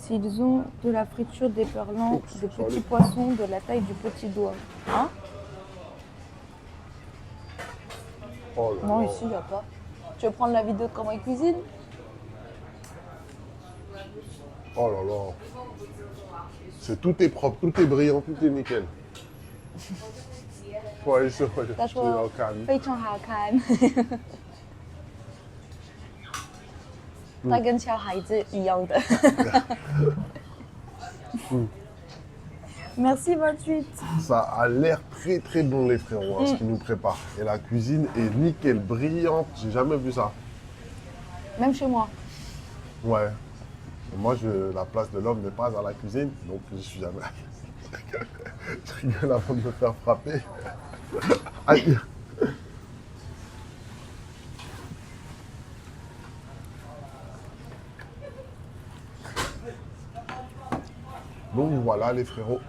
S'ils ont de la friture, des perlants, des petits poissons de la taille du petit doigt. Hein? Oh là Non, là. ici, il n'y a pas. Tu veux prendre la vidéo de comment ils cuisinent? Oh là là. Tout est propre, tout est brillant, tout est nickel. 不好意思，我他就要说看。非常好看，他跟小孩子一样的。Merci 28. Ça a l'air très très bon les frérots, hein, ce qu'ils nous préparent. Et la cuisine est nickel, brillante. J'ai jamais vu ça. Même chez moi. Ouais. Et moi, la place de l'homme n'est pas à la cuisine, donc je suis jamais. Je rigole avant de me faire frapper. Aïe. Donc voilà les frérots.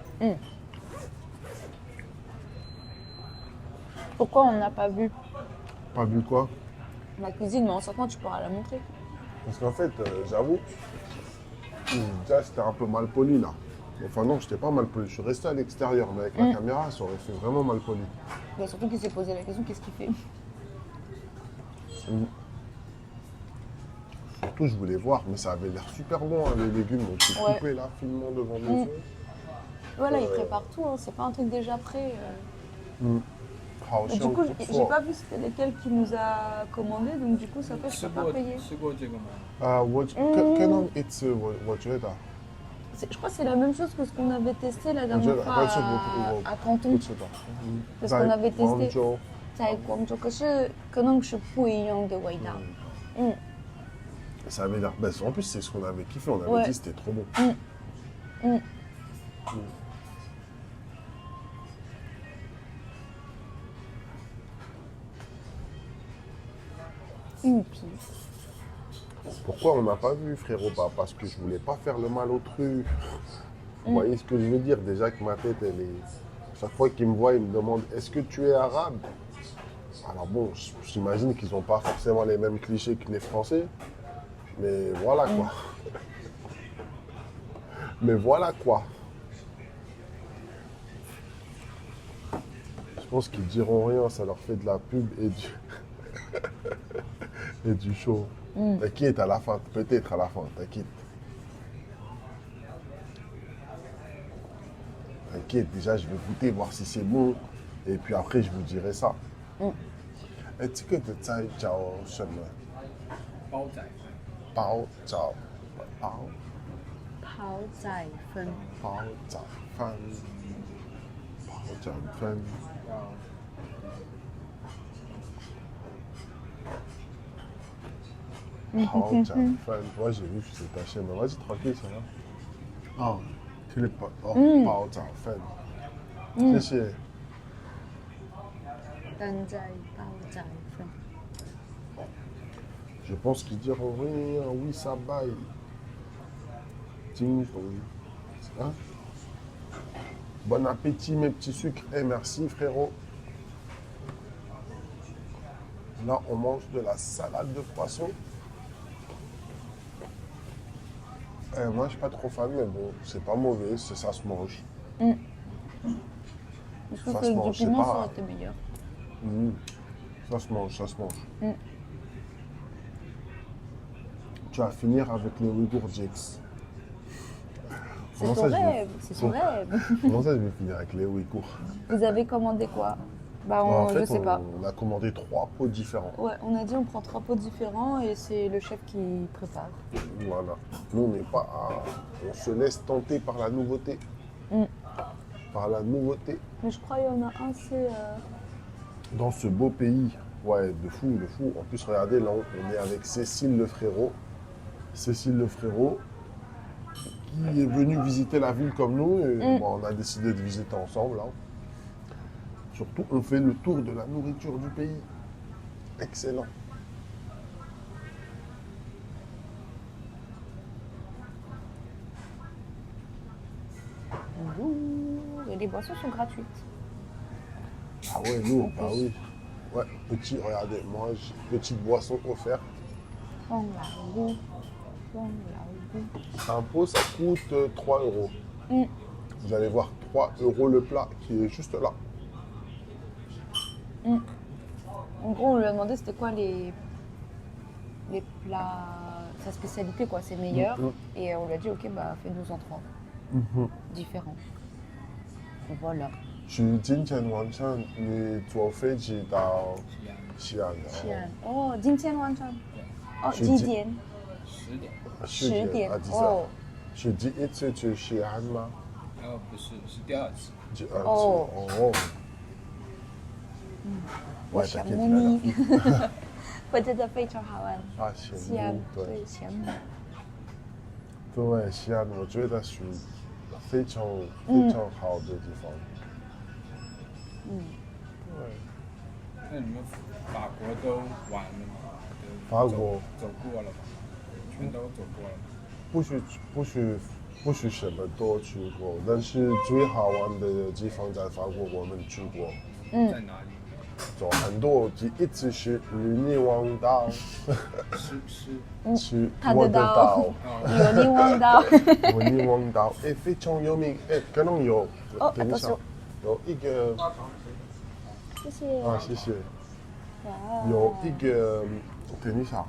Pourquoi on n'a pas vu Pas vu quoi? la cuisine? Mais en sortant, tu pourras la montrer. Parce qu'en fait, j'avoue, déjà c'était un peu mal poli là. Enfin non, j'étais pas mal poli, je suis resté à l'extérieur, mais avec la caméra, ça aurait fait vraiment mal poli. Mais surtout qu'il s'est posé la question, qu'est-ce qu'il fait? Surtout, je voulais voir, mais ça avait l'air super bon, hein, les légumes. Donc, j'ai Ouais. coupé là, finement devant mes yeux. Voilà, il prépare tout, hein. C'est pas un truc déjà prêt. Ah, Mais aussi, du coup, on coupe j'ai fort. pas vu c'était lesquels qui nous a commandé, donc du coup, ça fait que je peux pas payer. Wajeda. Je crois que c'est la même chose que ce qu'on avait testé la dernière fois à Canton. Parce qu'on avait testé在广州，可是可能是不一样的味道。 Ça avait l'air. Ben, en plus, c'est ce qu'on avait kiffé. On avait Ouais. dit c'était trop bon. Puis, Pourquoi on n'a pas vu, frérot? Bah, parce que je voulais pas faire le mal au truc. Vous voyez ce que je veux dire? Déjà que ma tête, elle est. Chaque fois qu'ils me voient, ils me demandent est-ce que tu es arabe? Alors bon, j'imagine qu'ils n'ont pas forcément les mêmes clichés que les Français. Mais voilà quoi. Mais voilà quoi. Je pense qu'ils diront rien, ça leur fait de la pub et du, et du show. T'inquiète, à la fin, peut-être à la fin, t'inquiète. T'inquiète, déjà je vais goûter, voir si c'est bon. Et puis après, je vous dirai ça. Est-ce que tu sais, ciao, chemin? 煲仔，包早包泡仔粉，包早饭，包早饭。包早饭，我j'ai vu que c'est ta chaîne. Vas-y, tranquille, ça va. Oh, tu l'es pas. Oh, 包早饭。谢谢。蛋仔泡仔粉。 Je pense qu'ils diront rien, oui, ça baille. Ding dong. Hein? Bon appétit, mes petits sucres. Et merci, frérot. Là, on mange de la salade de poisson. Moi, je suis pas trop fan, mais bon, c'est pas mauvais, ça se mange. Je trouve Ça que se du mange, c'est piment, pas- ça aurait été meilleur. Ça se mange, ça se mange. Tu vas finir avec les Ouïghours Jex. C'est son rêve, c'est son rêve. Comment ça, je vais finir avec les Ouïghours? Vous avez commandé quoi? Bah, En je fait, sais pas. on a commandé 3 pots différents. Ouais, on a dit on prend 3 pots différents et c'est le chef qui prépare. Voilà. Nous, on n'est pas on se laisse tenter par la nouveauté. Par la nouveauté. Mais je crois qu'il y en a un, c'est... Dans ce beau pays. Ouais, de fou, de fou. En plus, regardez, là, on est avec Cécile le frérot. Cécile le frérot, qui est venu visiter la ville comme nous. Et bon, on a décidé de visiter ensemble. Là. Surtout, on fait le tour de la nourriture du pays. Excellent. Et les boissons sont gratuites. Ah ouais, nous, bah oui. Ouais, petit, regardez, moi, petite boisson offerte. 风老屋，风老屋。pot. Un pot, ça coûte 3 euros. Mm. Vous allez voir 3 euros le plat qui est juste là. En gros, on lui a demandé c'était quoi les plats, sa spécialité, quoi, ses meilleurs. Et on lui a dit, ok, bah fais-nous en 3. Différents. Voilà. 去今天晚上你坐飞机到西安的。西安。哦，今天晚上。哦，是几点10 点。啊，哦。是第一次去西安吗？不是，是第二次。第二次。哦。哦。我想慕你。我觉得非常好玩。啊，西安，对，羡慕。对，西安，我觉得是非常好的地方。对。那你们法国都玩了吗？法国走过了吗？全都走过了吗？不许什么都去过，但是最好玩的地方在法国我们去过。在哪里？走很多，第一次是卢尼王岛，去他我的的岛岛，有你望到。卢尼王岛，哎，非常有名，哎，可能有，哦等一下，有一个，谢谢。啊，谢谢，哇。有一个，等一下，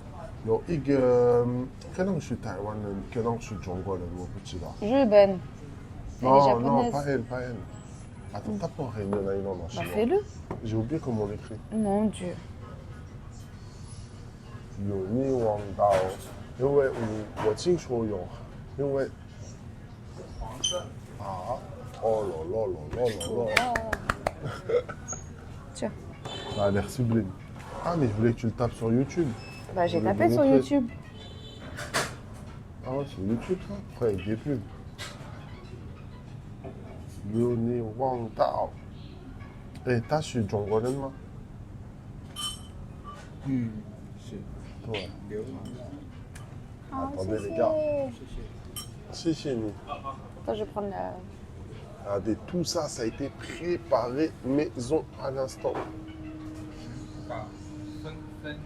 有一个，可能是台湾人，可能是中国人，我不知道。日本。Non, non, pas elle, pas elle. Attends, tape en régional en Bah chinois. fais-le. J'ai oublié comment on écrit. Mon Dieu. 有你王岛，因为我听说有，因为啊，哦là. Tiens. Ça a l'air sublime. Ah, mais je voulais que tu le tapes sur YouTube. Bah j'ai Je voulais tapé vous sur montrer. YouTube. Ah ouais, c'est YouTube ça. Après avec des pubs. 有你王岛。哎，他是中国人吗？是。对。刘。好， Attendez 谢 les gars. 谢。谢谢你。 Attends, je vais prendre la. Regardez, tout ça, ça a été préparé maison à l'instant.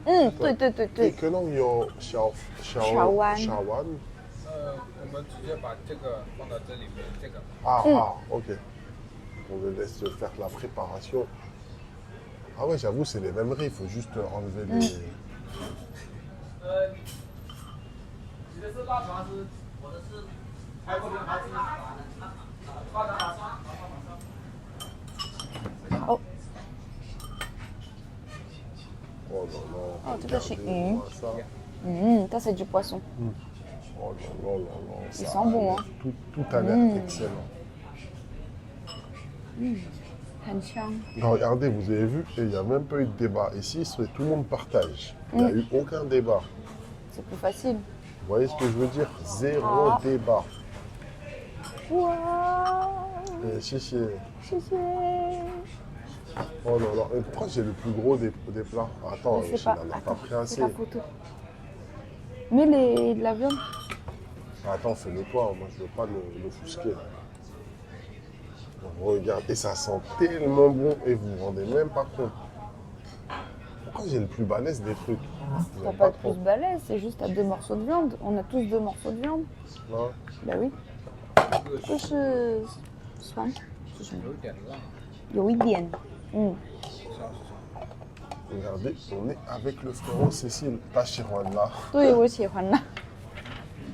对对对 Et 对。可能有小湾我们直接把这个放到这里面，这个。ok. On le laisse faire la préparation. Ah ouais, j'avoue, c'est les mêmes riz, il faut juste enlever les... Oh. Oh là là. Oh, tout à fait. regardez-moi ça. Ça c'est du poisson. Oh là là là là. Ils ça sont bons, a- hein. Tout a l'air excellent. 很香。Regardez, vous avez vu, et il n'y a même pas eu de débat. Ici, tout le monde partage. Il n'y a eu aucun débat. C'est plus facile. Vous voyez ce que je veux dire? Zéro débat. Waouh. Et si, si. 谢谢。 Oh là là. Et pourquoi j'ai le plus gros des plats? Attends, Je sais il pas. n'en a pas Attends, pris c'est assez. la photo. Mets de la viande. Attends, fais-le toi. Moi, je veux pas le offusquer. Là. Regarde. Et ça sent tellement bon. Et vous vous rendez même pas compte. Pourquoi j'ai le plus balèze des trucs? T'as pas de plus balèze, c'est juste à 2 morceaux de viande. On a tous 2 morceaux de viande. Non. Bah oui. 就是酸，是什么？有点辣。有一点。Regardez, on est avec le frérot Cécile Tachirouane là. 对，我喜欢啦。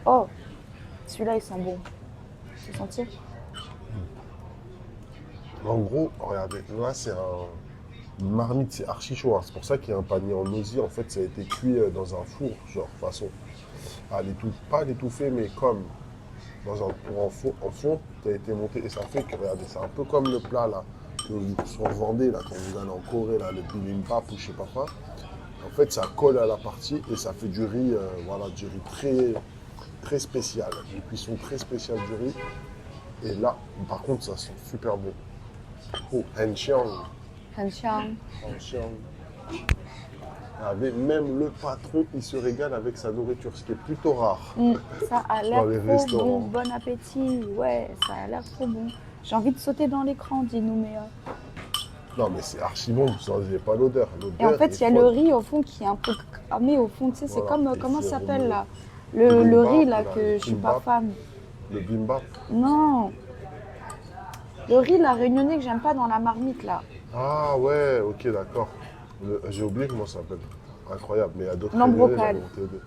Oh, celui-là il sent bon. Tu peux sentir? En gros, regardez, là c'est une marmite, c'est archi chaud. Hein. C'est pour ça qu'il y a un panier en osier. En fait, ça a été cuit dans un four, genre façon. Pas l'étouffer, mais comme dans un four en fond, ça a été monté. Et ça fait que, regardez, c'est un peu comme le plat là, que vous vendez là, quand vous allez en Corée, là, le bibimbap ou je sais pas quoi. En fait, ça colle à la partie et ça fait du riz, voilà, du riz très, très spécial. Une cuisson très spéciale du riz. Et là, par contre, ça sent super bon. Oh, Henxiang. 很香。 Henxiang. Regardez, même le patron, il se régale avec sa nourriture, ce qui est plutôt rare. Ça a l'air Dans les trop bon. restaurants. Bon appétit. Ouais, ça a l'air trop bon. J'ai envie de sauter dans l'écran, dit Nouméa. Non, mais c'est archi bon, vous n'avez pas l'odeur. Et en fait, il y a le riz au fond qui est un peu cramé au fond. Tu sais, c'est Voilà. comme, Et comment ça c'est s'appelle là? Le bimbap, riz là là, que le je suis pas kimbap. fan. Le bimbap. Non. Le riz la réunionnais que j'aime pas dans la marmite là. Ah ouais, ok, d'accord. J'ai oublié comment ça s'appelle. Incroyable, mais il y a d'autres L'embrocal. Réunionnais, là, ils vont t'aider.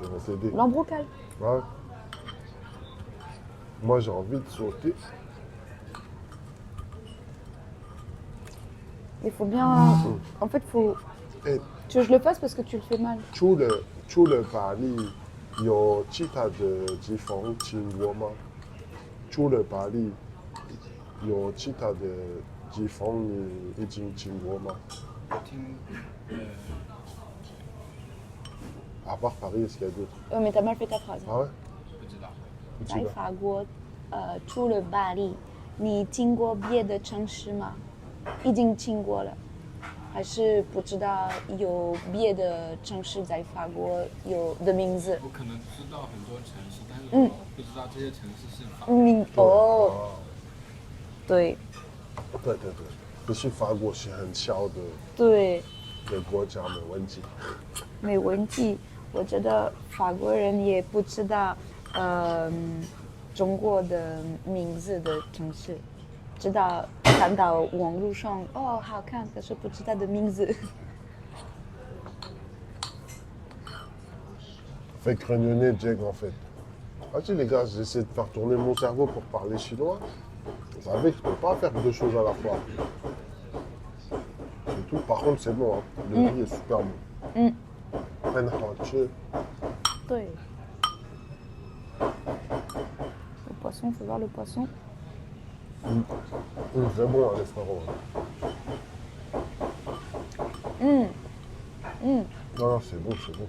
Ils vont t'aider. L'embrocal. Ouais. Moi, j'ai envie de sauter. Il faut bien. En fait, faut. Et Tu veux que je le fasse parce que tu le fais mal. 除了巴黎，有其他的地方听过吗？除了巴黎，有其他的地方你已经听过吗？我听À part Paris, est-ce qu'il y a d'autres? Oh, mais t'as mal fait ta phrase. Ah ouais? 不知道，不知在道。法国，除了巴黎，你听过别的城市吗？已经听过了，还是不知道有别的城市在法国有的名字？我可能知道很多城市，但是我不知道这些城市是法国。哦，啊对对对对，可是法国是很小对，的国家，没问题。没问题。我觉得法国人也不知道，中国的名字的城市，知道看到网络上哦好看，可是不知道的名字。Fait que réunionnais Jack en fait. Ah tu sais les gars, j'essaie de faire tourner mon cerveau pour parler chinois. Vous savez que je peux pas faire deux choses à la fois. C'est tout. Par contre c'est bon, hein. Le riz est super bon. 很好吃。对。Le poisson, faut voir le poisson. C'est bon hein, les frérots. Non, non, c'est bon, c'est bon.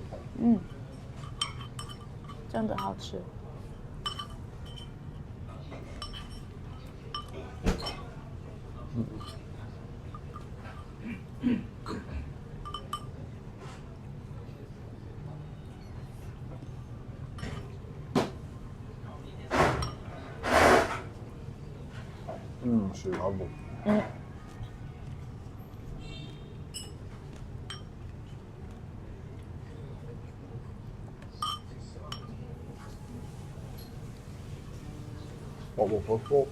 真的好吃。C'est grave bon. Oh bon, franchement.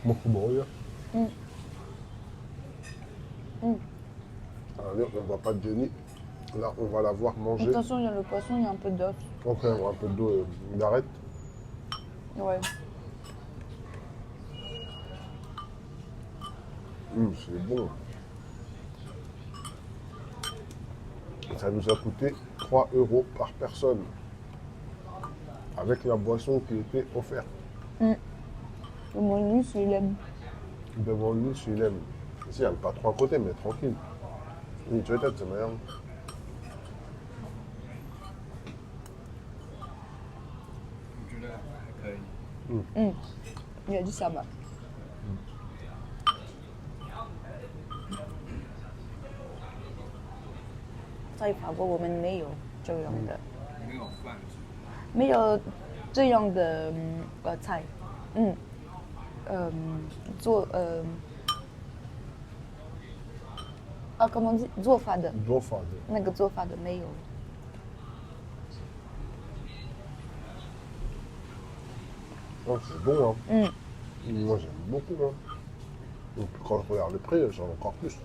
Beaucoup bon, là. Allez, on ne va pas de Jenny. Là, on va la voir manger. Attention, il y a le poisson, il y a un peu d'os. Ok, on va un peu d'eau d'arrête. Ouais. C'est bon. Ça nous a coûté 3 € par personne. Avec la boisson qui était offerte. Mon lui, il aime. Devant lui, il aime. Ici, il y a le patron à côté, mais tranquille. Oui, tu vois, c'est meilleur. Il a dit ça va.在法国我们没有这样的，没有饭是吧？没有这样的菜，做comment on dit 做法的 Bon, enfin, 那个做法的没有。 oh, c'est bon, hein. Moi, j'aime beaucoup, hein. Donc, quand je regarde le prix, j'en ai encore plus.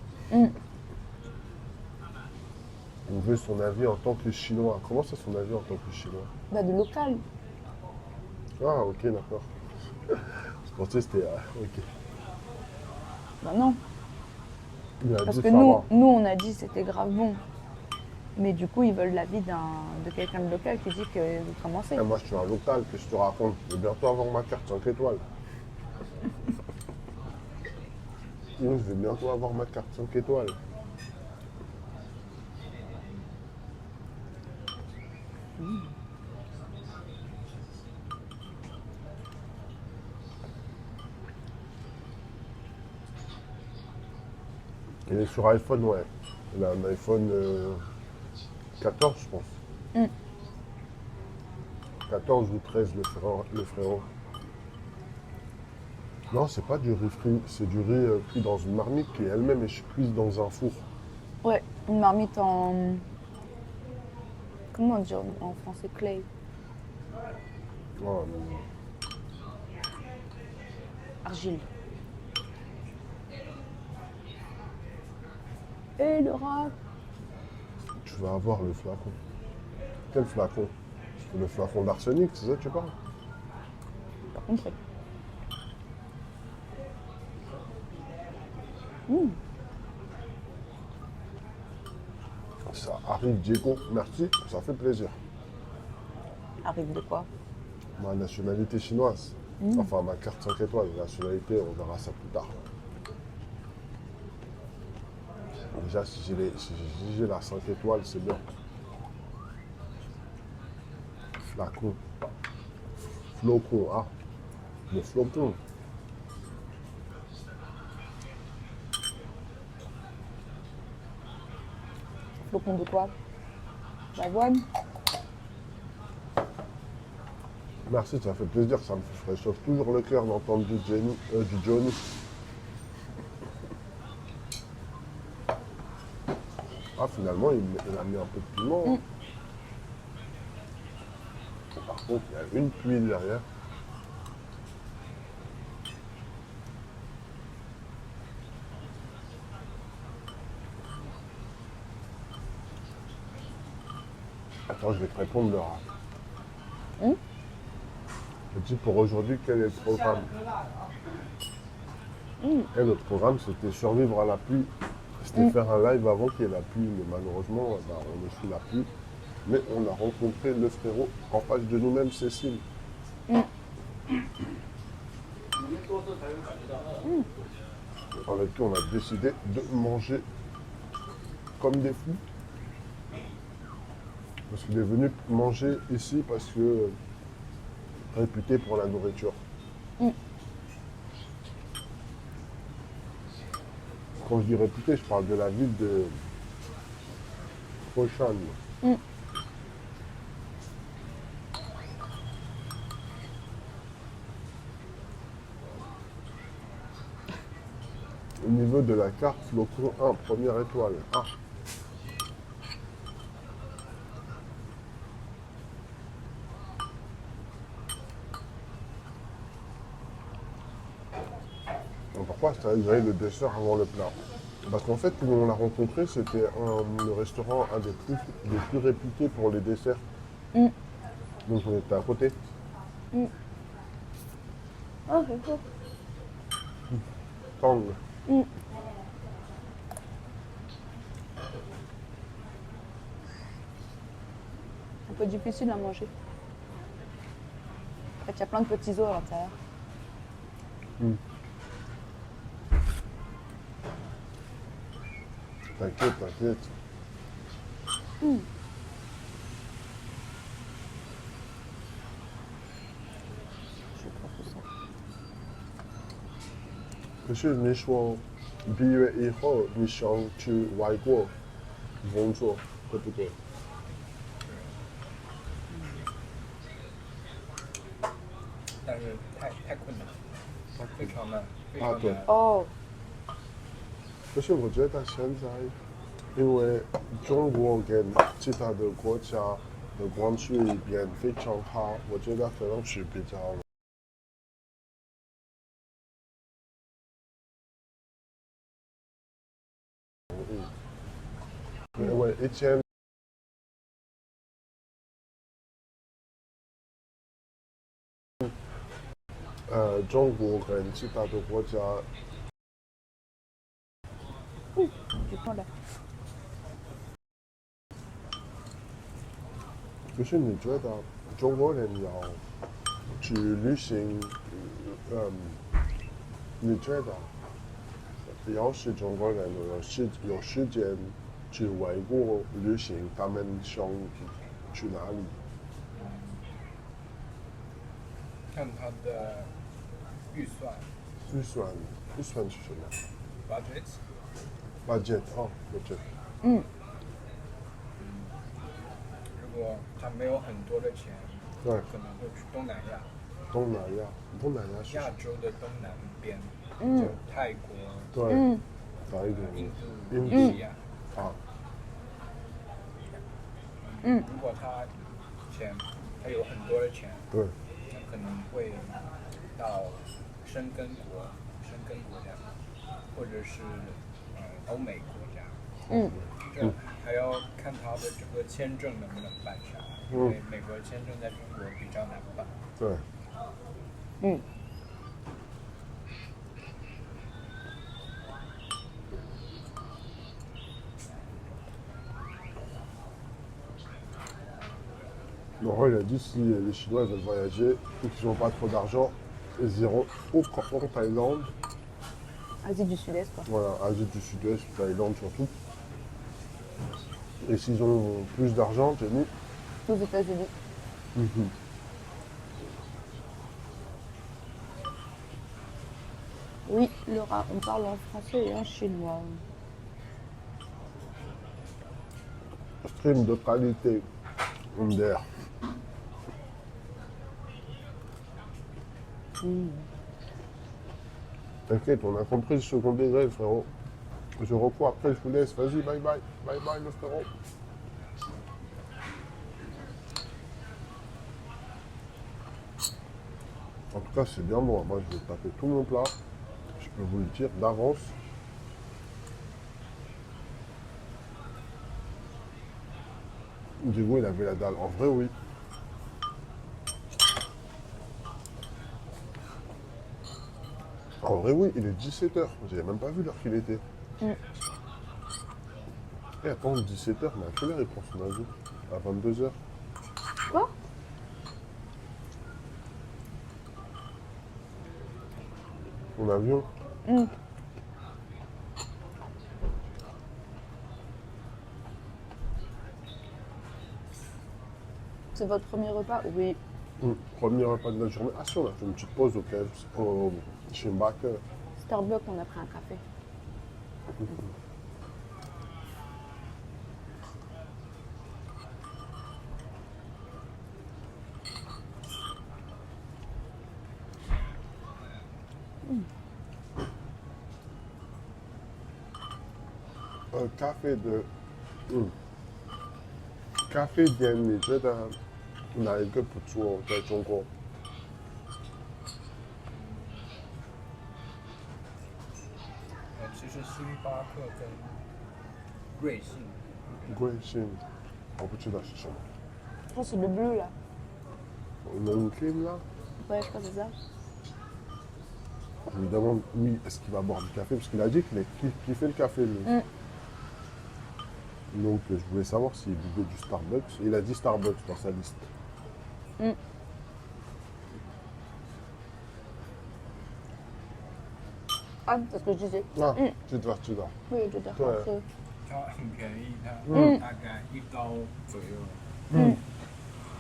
On veut son avis en tant que Chinois. Comment c'est son avis en tant que Chinois? Bah de local. Ah, ok, d'accord. Je pensais que c'était... ok. Bah non. Il a Parce dit que ça nous, va. on a dit c'était grave bon. Mais du coup, ils veulent l'avis de quelqu'un de local qui dit que vous commencez. Et moi, je suis un local, que je te raconte. Je vais bientôt avoir ma carte 5 étoiles. Je vais bientôt avoir ma carte 5 étoiles. Il est sur iPhone, ouais. Il a un iPhone 14, je pense. 14 ou 13, le frérot. Non, c'est pas du riz frit, c'est du riz cuit dans une marmite qui elle-même est cuite dans un four. Ouais, une marmite en Comment on dit en français clay? Oh, Argile. Et Laura, tu vas avoir le flacon. Quel flacon? Le flacon d'arsenic, c'est ça que tu parles? pas compris. Ça arrive, Diego. Merci, ça fait plaisir. Arrive de quoi? Ma nationalité chinoise. Enfin, ma carte 5 étoiles. La nationalité, on verra ça plus tard. Déjà, si j'ai la 5 étoiles, c'est bien. Flacon. Flocon. Ah, le flocon. Flocon de quoi? D'avoine? Merci, ça fait plaisir. Ça me réchauffe toujours le cœur d'entendre du Johnny. Ah, finalement, il a mis un peu de piment. Par contre, il y a une pluie derrière. Attends, je vais te répondre, Laura. Je dis pour aujourd'hui, quel est le programme? Et notre programme, c'était survivre à la pluie. C'était faire un live avant qu'il y ait la pluie, mais malheureusement, on est sous la pluie. Mais on a rencontré le frérot en face de nous-mêmes, Cécile. Avec qui on a décidé de manger comme des fous. Parce qu'il est venu manger ici parce que réputé pour la nourriture. Quand je dis réputé, je parle de la ville de Foshan. Au niveau de la carte, Flocon 1, première étoile. Ah. Donc pourquoi je t'avais grillé le dessert avant le plat? Parce qu'en fait, où on l'a rencontré, c'était le restaurant un des plus réputés pour les desserts. Donc on était à côté. Oh, c'est chaud. Tang. Un peu difficile à manger. En fait, il y a plein de petits os à l'intérieur. T'inquiète, t'inquiète. Je crois que ça. 可是你说毕业以后你想去外国工作，对不对？但是太困难，非常难，非啊对常难。哦，可是我觉得现在，因为中国跟其他的国家的关系变非常好，我觉得可能是比较容易。因为以前中国跟其他的国家du pain là. 可是你觉得中国人要去旅行，你觉得要是中国人有时间去外国旅行，他们想去哪里？看他的预算预算是什么 budget， ？budget 哦，budget。如果他没有很多的钱，对，可能会去东南亚，东南亚是亚洲的东南边，就泰国、对，哪一点？印度、印度尼西亚。啊，如果他他有很多的钱，对，那可能会到申根国家，或者是欧美国家。这还要看他的整个签证能不能办下来，因为美国签证在中国比较难办。对。Laurent, il a dit si les Chinois veulent voyager et qu'ils n'ont pas trop d'argent, ils iront en Thaïlande, Asie du Sud-Est, quoi. voilà, Asie du Sud-Est, Thaïlande surtout. Et s'ils ont plus d'argent, Jenny, Aux États-Unis. Oui, Laura, on parle en français et en chinois. stream de qualité, Under. T'inquiète, on a compris le second degré, frérot. Je reprends après, je vous laisse. Vas-y, bye bye. Bye bye, le frérot. En tout cas, c'est bien bon. Moi, je vais taper tout mon plat. Je peux vous le dire d'avance. Diego, il avait la dalle. En vrai, oui. En vrai, oui, il est 17h. J'avais même pas vu l'heure qu'il était. Et attends, 17h, mais à quelle heure il prend son avion? À 22h. Quoi? Mon avion? C'est votre premier repas? Oui. Premier repas de la journée. Ah si, on a fait une petite pause au KFC, chez Mbaka. Starbucks, on a pris un café. Café的，咖啡店你觉得哪一个不错？在中国？其实星巴克跟瑞幸，贵姓？我不知道是什么。 Je pense que c'est le bleu là. Lonkin là? Ouais, je crois que c'est ça. Je lui demande, oui, est-ce qu'il va boire du café? Parce qu'il a dit qu'il fait le café, lui. Donc, je voulais savoir s'il buvait du Starbucks. Il a dit Starbucks dans sa liste. Ah, c'est ce que je disais. Ah, tu dois. Oui, je dois Ouais. rentrer. 它很便宜，它大概$1左右。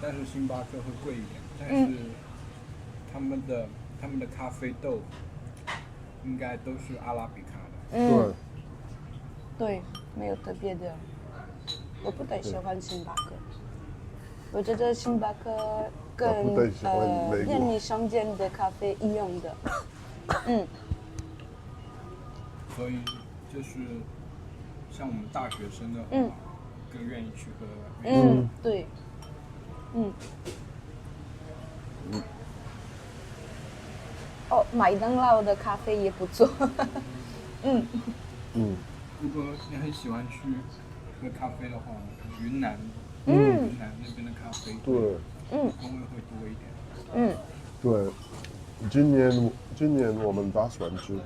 但是星巴克会贵一点，但是他们的咖啡豆应该都是阿拉比卡的。对，对，没有特别的。我不太喜欢星巴克，我觉得星巴克跟我不太喜欢美国便利商店的咖啡一样的。所以就是像我们大学生的话，更愿意去喝瑞幸。对。哦，麦当劳的咖啡也不错。如果你很喜欢去喝咖啡的话，云南那边的咖啡对，风味会多一点。对。今年我们打算去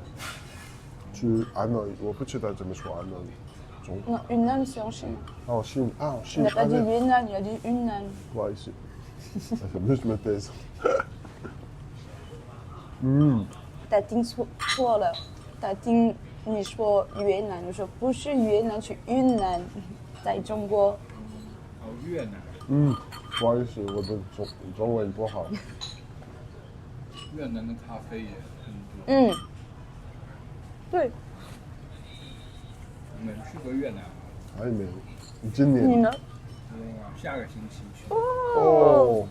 安南，我不知道怎么说安南中。云南是en Chine。Ah, en Chine. Ah, en Il Chine. n'a pas Ah, dit ouais. Yunnan, il a dit Yunnan. Ouais, ici. C'est mieux, je me taise. 他听错了，他听你说越南，我说不是越南，是云南，在中国。越南，不好意思，我的中文不好。越南的咖啡也很多。对。你们去过越南吗？还没有。今年。你呢？下个星期去。哦。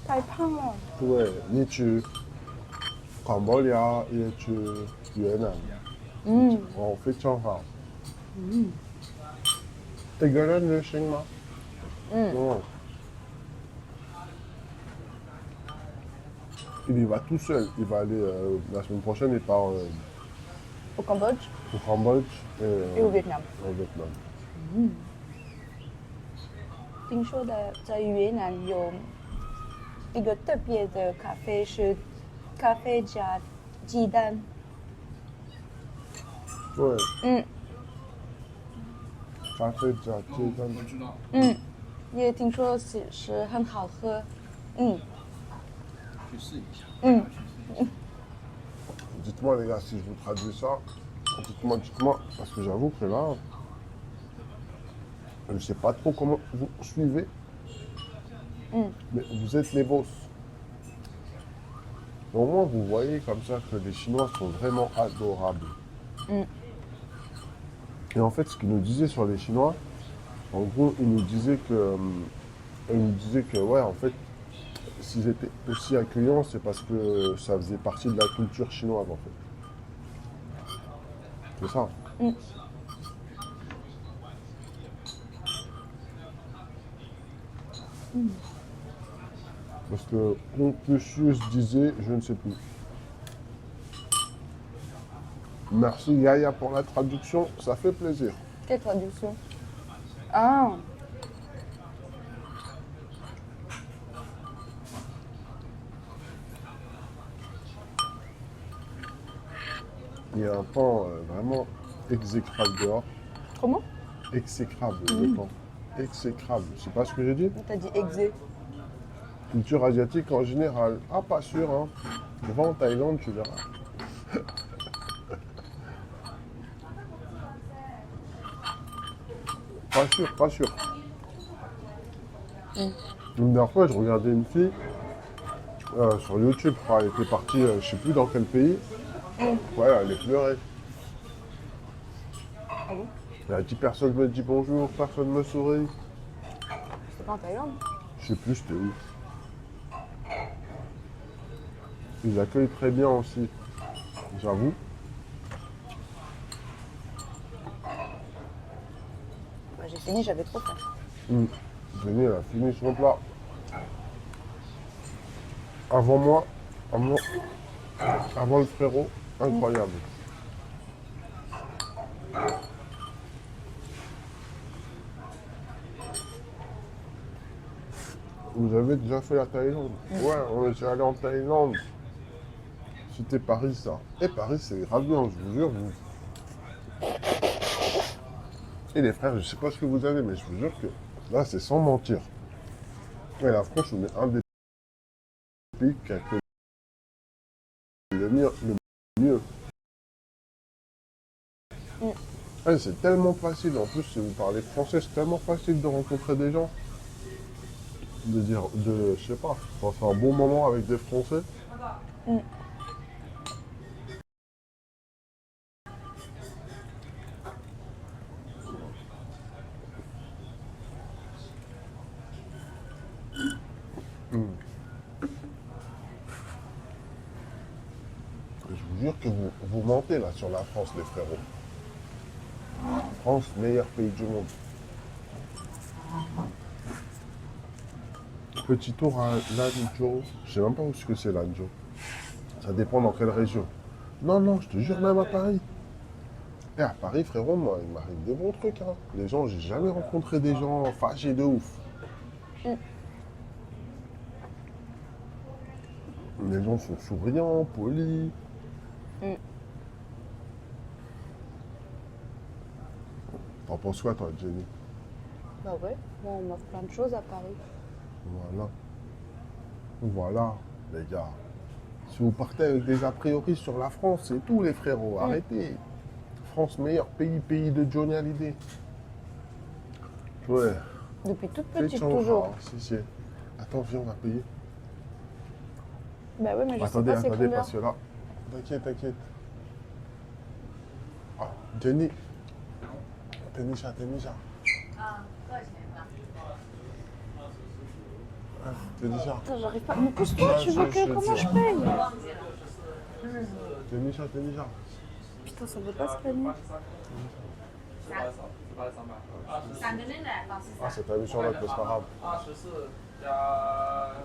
太胖了。对，你去康保利亚也去越南。哦，非常好。一个人旅行吗？ Non. Il y va tout seul. Il va aller la semaine prochaine, il part Au Cambodge au Cambodge et au Vietnam. au Vietnam. 听说的在越南有一个特别的咖啡是咖啡加鸡蛋。 Ouais. 嗯 咖啡加鸡蛋。我知道，嗯，也听说是很好喝。嗯去试一下。嗯， Dites-moi les gars, si je vous traduis ça, dites-moi, parce que j'avoue que là, je ne sais pas trop comment vous suivez, mais vous êtes les boss. Au moins, vous voyez comme ça que les Chinois sont vraiment adorables. Et en fait, ce qu'ils nous disaient sur les Chinois, en gros, ils nous disaient que ouais, en fait, s'ils étaient aussi accueillants, c'est parce que ça faisait partie de la culture chinoise, en fait. C'est ça. Parce que Confucius disait, je ne sais plus. Merci Yaya pour la traduction, ça fait plaisir. quelle traduction? Ah, Il y a un temps vraiment exécrable dehors. comment? Exécrable, le temps. Exécrable, c'est pas ce que j'ai dit? T'as dit exé. Culture asiatique en général. Ah, pas sûr, hein. Va en Thaïlande, tu verras. Pas sûr, pas sûr. Une dernière fois, je regardais une fille sur YouTube, je crois, elle était partie, je sais plus dans quel pays. Ouais, elle est pleurée. Ah bon? Il y a 10 personnes me dit bonjour, personne me sourit. C'est pas en Thaïlande? Je sais plus c'était où. Ils accueillent très bien aussi, j'avoue. Bah, j'ai fini, j'avais trop faim. Jenny, elle a fini son plat. Avant moi, avant le frérot, incroyable. Vous avez déjà fait la Thaïlande? Ouais, on est déjà allé en Thaïlande. C'était Paris, ça. Et Paris, c'est grave bien, je vous jure. Et les frères, je sais pas ce que vous avez, mais je vous jure que là, c'est sans mentir. Et la France, on est un des pays qui accueille le mieux. Ouais, c'est tellement facile. En plus, si vous parlez français, c'est tellement facile de rencontrer des gens. Je sais pas, passer un bon moment avec des Français. Je vous jure que vous mentez là sur la France, les frérots. France, meilleur pays du monde. Petit tour à Lanzhou. Je sais même pas où ce que c'est Lanzhou. Ça dépend dans quelle région. Non, non, je te jure, même à Paris. Et à Paris, frérot, moi, il m'arrive des bons trucs. Hein. Les gens, j'ai jamais rencontré des gens fâchés de ouf. Les gens sont souriants, polis. T'en penses quoi, toi, Jenny? Bah ouais, bon, on offre plein de choses à Paris. Voilà. Voilà, les gars. Si vous partez avec des a priori sur la France, c'est tout, les frérots. Arrêtez. France, meilleur pays, pays de Johnny Hallyday. Ouais. Depuis toute Fais petite, ton- toujours. Ah, si, si. Attends, viens, on va payer. Bah ouais, mais je Attendez, sais pas c'est attendez, combien. parce que là. T'inquiète, t'inquiète. Ah, Jenny. Tenisha, Tenisha. Ah, Tenisha. Attends, j'arrive pas. Mais pousse-toi, tu veux que comment je paye? Tenisha, Tenisha. Putain, ça veut pas se calmer. Ah, cette émission-là, c'est pas grave. 24加